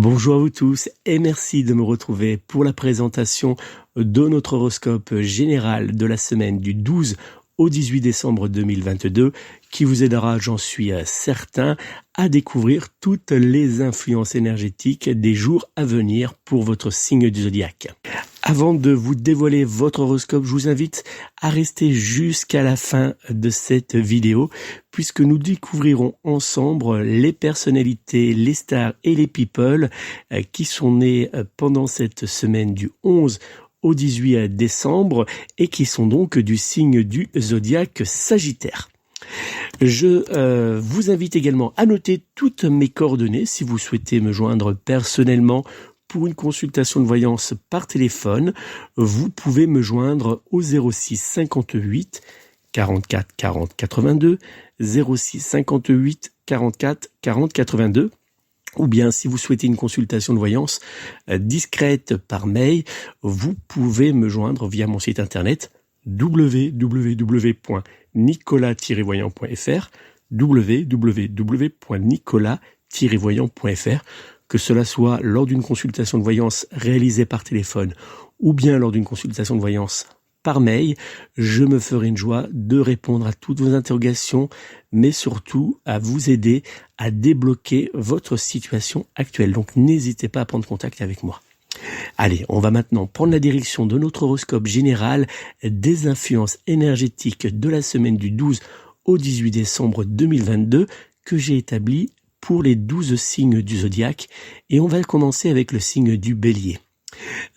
Bonjour à vous tous et merci de me retrouver pour la présentation de notre horoscope général de la semaine du 12 au 18 décembre 2022 qui vous aidera, j'en suis certain, à découvrir toutes les influences énergétiques des jours à venir pour votre signe du zodiaque. Avant de vous dévoiler votre horoscope, je vous invite à rester jusqu'à la fin de cette vidéo puisque nous découvrirons ensemble les personnalités, les stars et les people qui sont nés pendant cette semaine du 11 au 18 décembre et qui sont donc du signe du zodiaque Sagittaire. Je vous invite également à noter toutes mes coordonnées si vous souhaitez me joindre personnellement pour une consultation de voyance par téléphone. Vous pouvez me joindre au 06 58 44 40 82, 06 58 44 40 82. Ou bien, si vous souhaitez une consultation de voyance discrète par mail, vous pouvez me joindre via mon site internet www.nicolas-voyant.fr www.nicolas-voyant.fr. Que cela soit lors d'une consultation de voyance réalisée par téléphone ou bien lors d'une consultation de voyance par mail, je me ferai une joie de répondre à toutes vos interrogations, mais surtout à vous aider à débloquer votre situation actuelle. Donc n'hésitez pas à prendre contact avec moi. Allez, on va maintenant prendre la direction de notre horoscope général des influences énergétiques de la semaine du 12 au 18 décembre 2022 que j'ai établi pour les 12 signes du zodiaque, et on va commencer avec le signe du Bélier.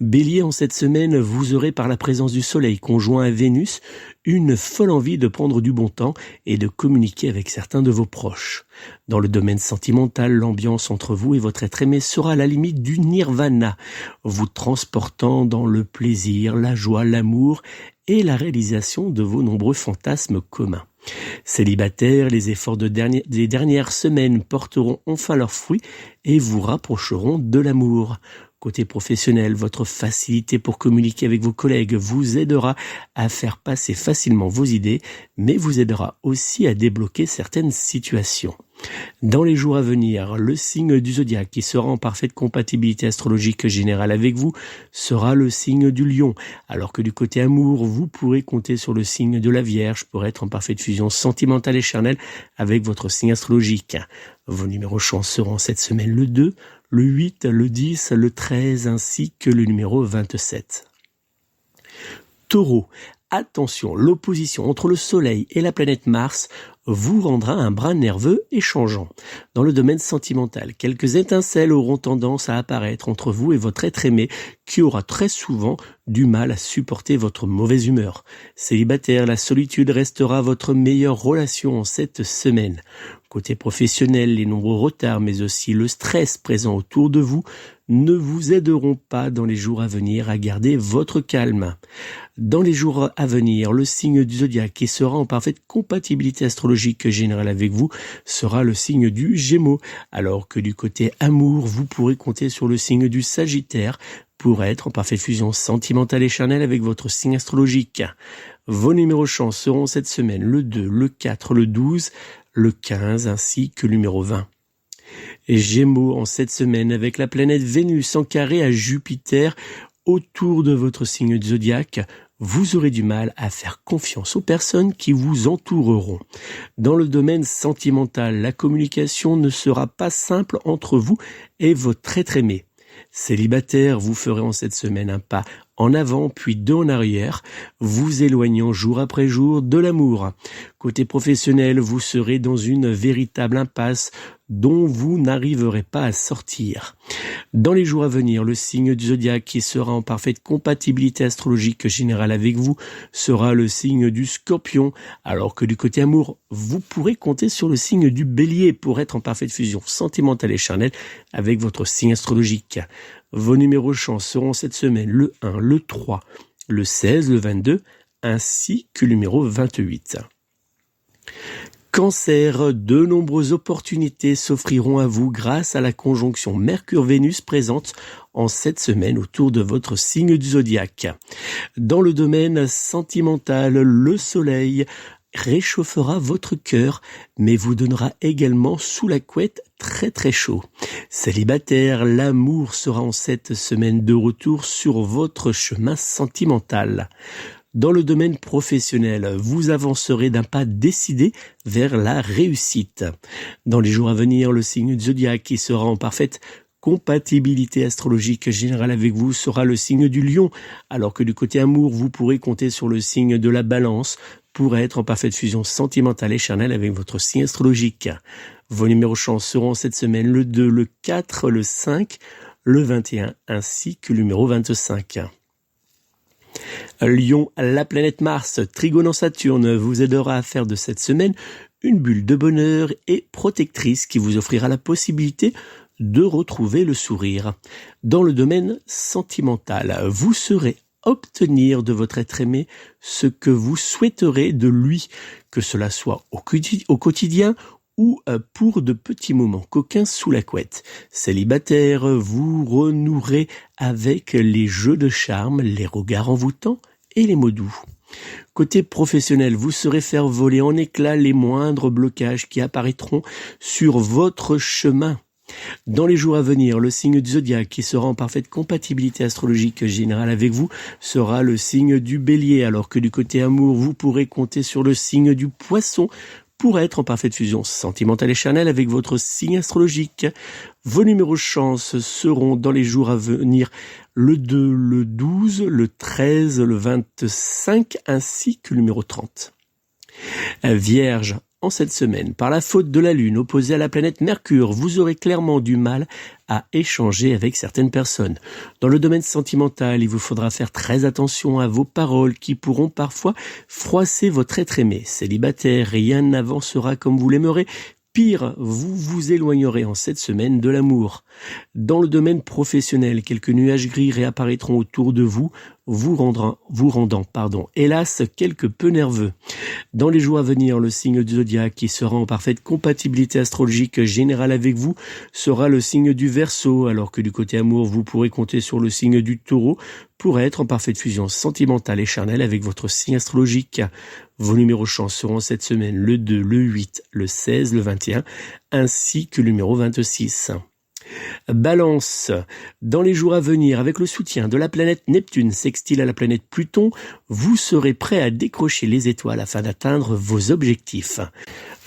Bélier, en cette semaine, vous aurez par la présence du soleil conjoint à Vénus une folle envie de prendre du bon temps et de communiquer avec certains de vos proches. Dans le domaine sentimental, l'ambiance entre vous et votre être aimé sera à la limite du nirvana, vous transportant dans le plaisir, la joie, l'amour et la réalisation de vos nombreux fantasmes communs. Célibataires, les efforts des dernières semaines porteront enfin leurs fruits et vous rapprocheront de l'amour. Côté professionnel, votre facilité pour communiquer avec vos collègues vous aidera à faire passer facilement vos idées, mais vous aidera aussi à débloquer certaines situations. Dans les jours à venir, le signe du zodiaque qui sera en parfaite compatibilité astrologique générale avec vous sera le signe du Lion, alors que du côté amour, vous pourrez compter sur le signe de la Vierge pour être en parfaite fusion sentimentale et charnelle avec votre signe astrologique. Vos numéros chance seront cette semaine le 2, le 8, le 10, le 13 ainsi que le numéro 27. Taureau, attention, l'opposition entre le Soleil et la planète Mars vous rendra un brin nerveux et changeant. Dans le domaine sentimental, quelques étincelles auront tendance à apparaître entre vous et votre être aimé qui aura très souvent du mal à supporter votre mauvaise humeur. Célibataire, la solitude restera votre meilleure relation en cette semaine. Côté professionnel, les nombreux retards mais aussi le stress présent autour de vous ne vous aideront pas dans les jours à venir à garder votre calme. Dans les jours à venir, le signe du zodiaque qui sera en parfaite compatibilité astrologique générale avec vous sera le signe du Gémeaux, alors que du côté amour, vous pourrez compter sur le signe du Sagittaire pour être en parfaite fusion sentimentale et charnelle avec votre signe astrologique. Vos numéros chance seront cette semaine le 2, le 4, le 12, le 15 ainsi que le numéro 20. Et Gémeaux, en cette semaine, avec la planète Vénus en carré à Jupiter autour de votre signe du zodiaque, vous aurez du mal à faire confiance aux personnes qui vous entoureront. Dans le domaine sentimental, la communication ne sera pas simple entre vous et votre être aimé. Célibataire, vous ferez en cette semaine un pas en avant puis deux en arrière, vous éloignant jour après jour de l'amour. Côté professionnel, vous serez dans une véritable impasse dont vous n'arriverez pas à sortir. Dans les jours à venir, le signe du zodiaque qui sera en parfaite compatibilité astrologique générale avec vous sera le signe du Scorpion, alors que du côté amour, vous pourrez compter sur le signe du Bélier pour être en parfaite fusion sentimentale et charnelle avec votre signe astrologique. Vos numéros chance seront cette semaine le 1, le 3, le 16, le 22, ainsi que le numéro 28. Cancer, de nombreuses opportunités s'offriront à vous grâce à la conjonction Mercure-Vénus présente en cette semaine autour de votre signe du zodiaque. Dans le domaine sentimental, le Soleil réchauffera votre cœur, mais vous donnera également sous la couette très très chaud. Célibataire, l'amour sera en cette semaine de retour sur votre chemin sentimental. Dans le domaine professionnel, vous avancerez d'un pas décidé vers la réussite. Dans les jours à venir, le signe du zodiaque qui sera en parfaite compatibilité astrologique générale avec vous sera le signe du lion, alors que du côté amour, vous pourrez compter sur le signe de la balance pour être en parfaite fusion sentimentale et charnelle avec votre signe astrologique. Vos numéros chance seront cette semaine le 2, le 4, le 5, le 21 ainsi que le numéro 25. Lion, la planète Mars, trigone en Saturne, vous aidera à faire de cette semaine une bulle de bonheur et protectrice qui vous offrira la possibilité de retrouver le sourire. Dans le domaine sentimental, vous saurez obtenir de votre être aimé ce que vous souhaiterez de lui, que cela soit au quotidien ou pour de petits moments coquins sous la couette. Célibataire, vous renouerez avec les jeux de charme, les regards envoûtants et les mots doux. Côté professionnel, vous saurez faire voler en éclats les moindres blocages qui apparaîtront sur votre chemin. Dans les jours à venir, le signe du zodiaque qui sera en parfaite compatibilité astrologique générale avec vous sera le signe du bélier, alors que du côté amour, vous pourrez compter sur le signe du poisson pour être en parfaite fusion sentimentale et charnelle avec votre signe astrologique. Vos numéros chance seront dans les jours à venir le 2, le 12, le 13, le 25 ainsi que le numéro 30. Vierge, en cette semaine, par la faute de la Lune opposée à la planète Mercure, vous aurez clairement du mal à échanger avec certaines personnes. Dans le domaine sentimental, il vous faudra faire très attention à vos paroles qui pourront parfois froisser votre être aimé. Célibataire, rien n'avancera comme vous l'aimerez. Pire, vous vous éloignerez en cette semaine de l'amour. Dans le domaine professionnel, quelques nuages gris réapparaîtront autour de vous, vous rendant, hélas, quelque peu nerveux. Dans les jours à venir, le signe du zodiaque qui sera en parfaite compatibilité astrologique générale avec vous sera le signe du Verseau, alors que du côté amour, vous pourrez compter sur le signe du Taureau pour être en parfaite fusion sentimentale et charnelle avec votre signe astrologique. Vos numéros chance seront cette semaine le 2, le 8, le 16, le 21, ainsi que le numéro 26. Balance, dans les jours à venir, avec le soutien de la planète Neptune sextile à la planète Pluton, vous serez prêt à décrocher les étoiles afin d'atteindre vos objectifs.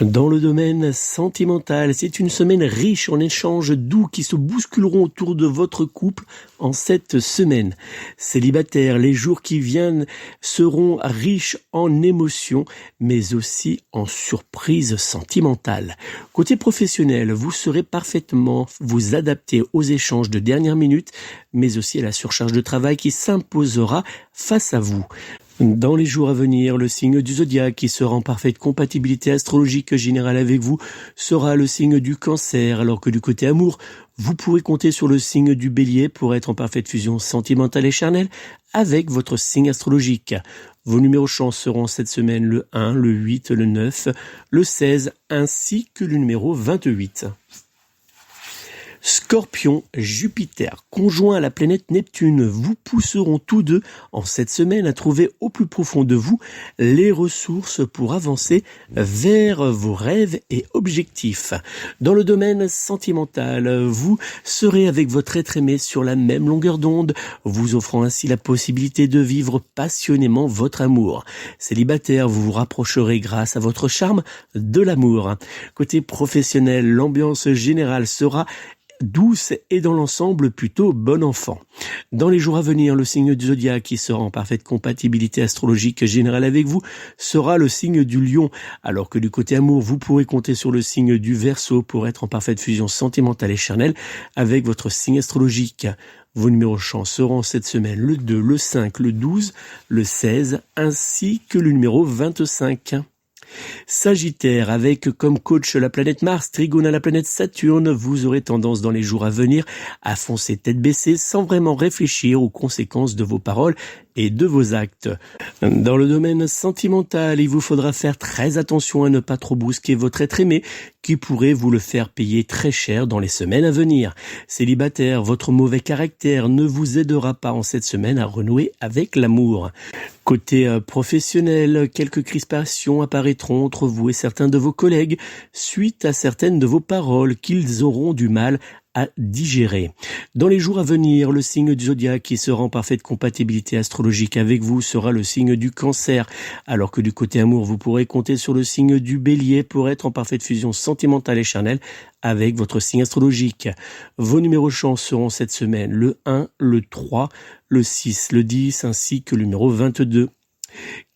Dans le domaine sentimental, c'est une semaine riche en échanges doux qui se bousculeront autour de votre couple en cette semaine. Célibataire, les jours qui viennent seront riches en émotions, mais aussi en surprises sentimentales. Côté professionnel, vous saurez parfaitement vous adapter aux échanges de dernière minute, mais aussi à la surcharge de travail qui s'imposera face à vous. Dans les jours à venir, le signe du zodiaque qui sera en parfaite compatibilité astrologique générale avec vous sera le signe du Cancer, alors que du côté amour, vous pourrez compter sur le signe du Bélier pour être en parfaite fusion sentimentale et charnelle avec votre signe astrologique. Vos numéros chance seront cette semaine le 1, le 8, le 9, le 16 ainsi que le numéro 28. Scorpion, Jupiter, conjoint à la planète Neptune, vous pousseront tous deux en cette semaine à trouver au plus profond de vous les ressources pour avancer vers vos rêves et objectifs. Dans le domaine sentimental, vous serez avec votre être aimé sur la même longueur d'onde, vous offrant ainsi la possibilité de vivre passionnément votre amour. Célibataire, vous vous rapprocherez grâce à votre charme de l'amour. Côté professionnel, l'ambiance générale sera douce et dans l'ensemble plutôt bon enfant. Dans les jours à venir, le signe du zodiaque qui sera en parfaite compatibilité astrologique générale avec vous sera le signe du Lion, alors que du côté amour, vous pourrez compter sur le signe du Verseau pour être en parfaite fusion sentimentale et charnelle avec votre signe astrologique. Vos numéros chance seront cette semaine le 2, le 5, le 12, le 16 ainsi que le numéro 25. Sagittaire, avec comme coach la planète Mars, trigone à la planète Saturne, vous aurez tendance dans les jours à venir à foncer tête baissée sans vraiment réfléchir aux conséquences de vos paroles et de vos actes. Dans le domaine sentimental, il vous faudra faire très attention à ne pas trop brusquer votre être aimé qui pourrait vous le faire payer très cher dans les semaines à venir. Célibataire, votre mauvais caractère ne vous aidera pas en cette semaine à renouer avec l'amour. Côté professionnel, quelques crispations apparaîtront entre vous et certains de vos collègues suite à certaines de vos paroles qu'ils auront du mal à digérer. Dans les jours à venir, le signe du zodiaque qui sera en parfaite compatibilité astrologique avec vous sera le signe du Cancer, alors que du côté amour, vous pourrez compter sur le signe du Bélier pour être en parfaite fusion sentimentale et charnelle avec votre signe astrologique. Vos numéros chance seront cette semaine le 1, le 3, le 6, le 10 ainsi que le numéro 22.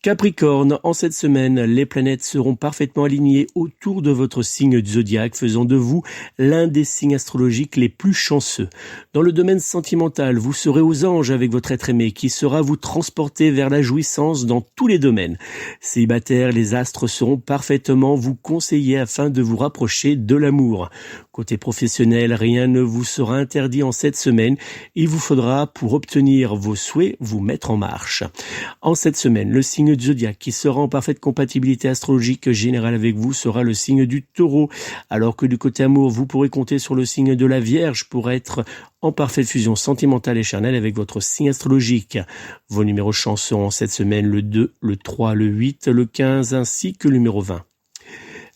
Capricorne, en cette semaine, les planètes seront parfaitement alignées autour de votre signe du zodiaque, faisant de vous l'un des signes astrologiques les plus chanceux. Dans le domaine sentimental, vous serez aux anges avec votre être aimé qui sera vous transporter vers la jouissance dans tous les domaines. Célibataire, les astres seront parfaitement vous conseiller afin de vous rapprocher de l'amour. Côté professionnel, rien ne vous sera interdit en cette semaine. Il vous faudra, pour obtenir vos souhaits, vous mettre en marche. En cette semaine, le signe du zodiaque qui sera en parfaite compatibilité astrologique générale avec vous sera le signe du Taureau, alors que du côté amour, vous pourrez compter sur le signe de la Vierge pour être en parfaite fusion sentimentale et charnelle avec votre signe astrologique. Vos numéros chance seront cette semaine le 2, le 3, le 8, le 15 ainsi que le numéro 20.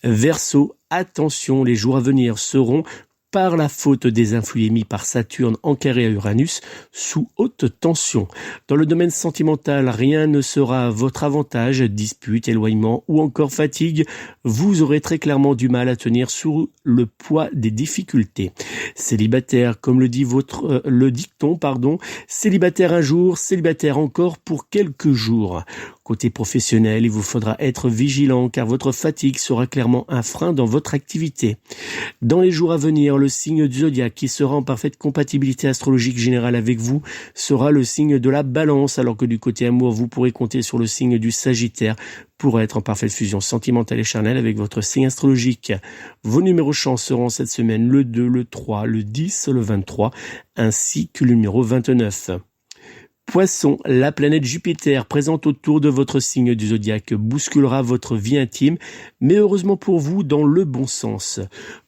Verseau, attention, les jours à venir seront, par la faute des influx émis par Saturne en carré à Uranus, sous haute tension. Dans le domaine sentimental, rien ne sera à votre avantage, dispute, éloignement ou encore fatigue. Vous aurez très clairement du mal à tenir sous le poids des difficultés. Célibataire, comme le dit le dicton, célibataire un jour, célibataire encore pour quelques jours. Côté professionnel, il vous faudra être vigilant car votre fatigue sera clairement un frein dans votre activité. Dans les jours à venir, le signe du zodiaque qui sera en parfaite compatibilité astrologique générale avec vous sera le signe de la Balance, alors que du côté amour, vous pourrez compter sur le signe du Sagittaire pour être en parfaite fusion sentimentale et charnelle avec votre signe astrologique. Vos numéros chance seront cette semaine le 2, le 3, le 10, le 23 ainsi que le numéro 29. Poisson, la planète Jupiter présente autour de votre signe du zodiaque bousculera votre vie intime, mais heureusement pour vous dans le bon sens.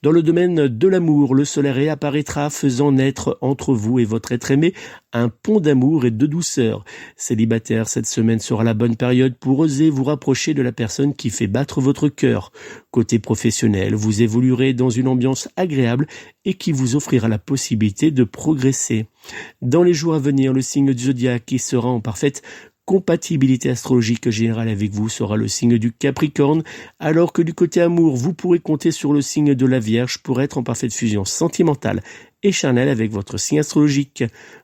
Dans le domaine de l'amour, le soleil réapparaîtra faisant naître entre vous et votre être aimé un pont d'amour et de douceur. Célibataire, cette semaine sera la bonne période pour oser vous rapprocher de la personne qui fait battre votre cœur. Côté professionnel, vous évoluerez dans une ambiance agréable et qui vous offrira la possibilité de progresser. Dans les jours à venir, le signe du zodiaque qui sera en parfaite compatibilité astrologique générale avec vous sera le signe du Capricorne, alors que du côté amour, vous pourrez compter sur le signe de la Vierge pour être en parfaite fusion sentimentale et charnelle avec votre signe astrologique.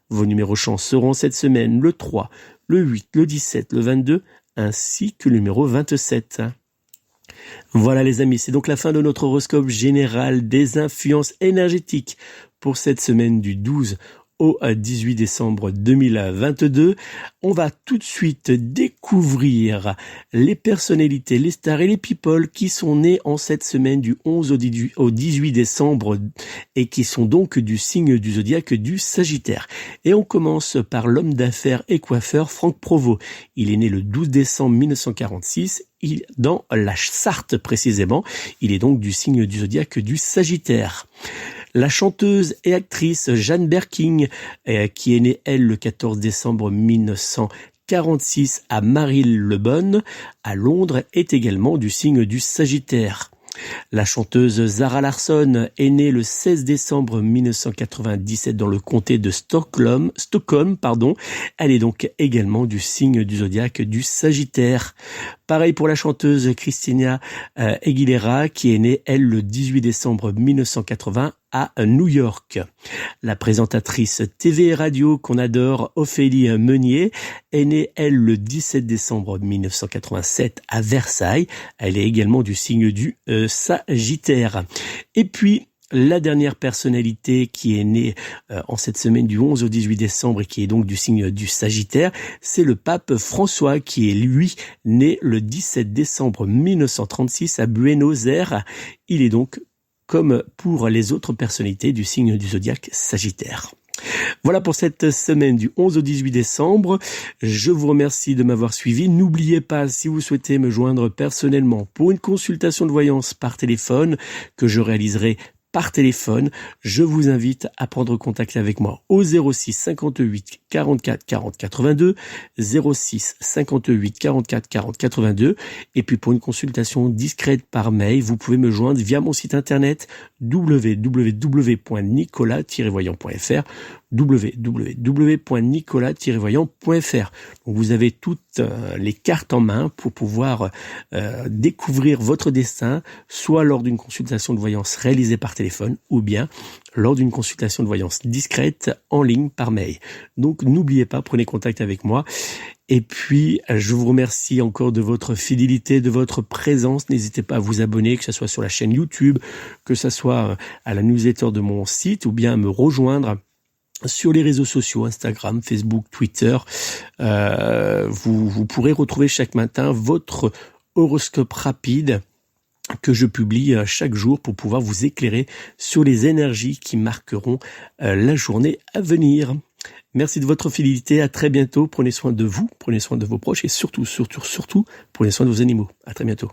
Vos numéros chance seront cette semaine le 3, le 8, le 17, le 22 ainsi que le numéro 27. Voilà les amis, c'est donc la fin de notre horoscope général des influences énergétiques pour cette semaine du 12 au 18 décembre 2022. On va tout de suite découvrir les personnalités, les stars et les people qui sont nés en cette semaine du 11 au 18 décembre et qui sont donc du signe du zodiaque du Sagittaire. Et on commence par l'homme d'affaires et coiffeur Franck Provost. Il est né le 12 décembre 1946 dans la Sarthe précisément. Il est donc du signe du zodiaque du Sagittaire. La chanteuse et actrice Jeanne Birkin, qui est née, elle, le 14 décembre 1946 à Marylebone, à Londres, est également du signe du Sagittaire. La chanteuse Zara Larsson est née le 16 décembre 1997 dans le comté de Stockholm. Elle est donc également du signe du zodiaque du Sagittaire. Pareil pour la chanteuse Christina Aguilera qui est née, elle, le 18 décembre 1980 à New York. La présentatrice TV et radio qu'on adore, Ophélie Meunier, est née, elle, le 17 décembre 1987 à Versailles. Elle est également du signe du Sagittaire. Et puis, la dernière personnalité qui est née en cette semaine du 11 au 18 décembre et qui est donc du signe du Sagittaire, c'est le pape François qui est, lui, né le 17 décembre 1936 à Buenos Aires. Il est donc comme pour les autres personnalités du signe du zodiaque Sagittaire. Voilà pour cette semaine du 11 au 18 décembre. Je vous remercie de m'avoir suivi. N'oubliez pas, si vous souhaitez me joindre personnellement pour une consultation de voyance par téléphone que je réaliserai par téléphone, je vous invite à prendre contact avec moi au 06 58 44 40 82, 06 58 44 40 82. Et puis pour une consultation discrète par mail, vous pouvez me joindre via mon site internet www.nicolas-voyant.fr, www.nicolas-voyant.fr. Donc vous avez toutes les cartes en main pour pouvoir découvrir votre destin, soit lors d'une consultation de voyance réalisée par téléphone ou bien lors d'une consultation de voyance discrète en ligne par mail. Donc n'oubliez pas, prenez contact avec moi. Et puis, je vous remercie encore de votre fidélité, de votre présence. N'hésitez pas à vous abonner, que ce soit sur la chaîne YouTube, que ce soit à la newsletter de mon site ou bien à me rejoindre sur les réseaux sociaux, Instagram, Facebook, Twitter. Vous pourrez retrouver chaque matin votre horoscope rapide que je publie chaque jour pour pouvoir vous éclairer sur les énergies qui marqueront la journée à venir. Merci de votre fidélité, à très bientôt. Prenez soin de vous, prenez soin de vos proches et surtout, prenez soin de vos animaux. À très bientôt.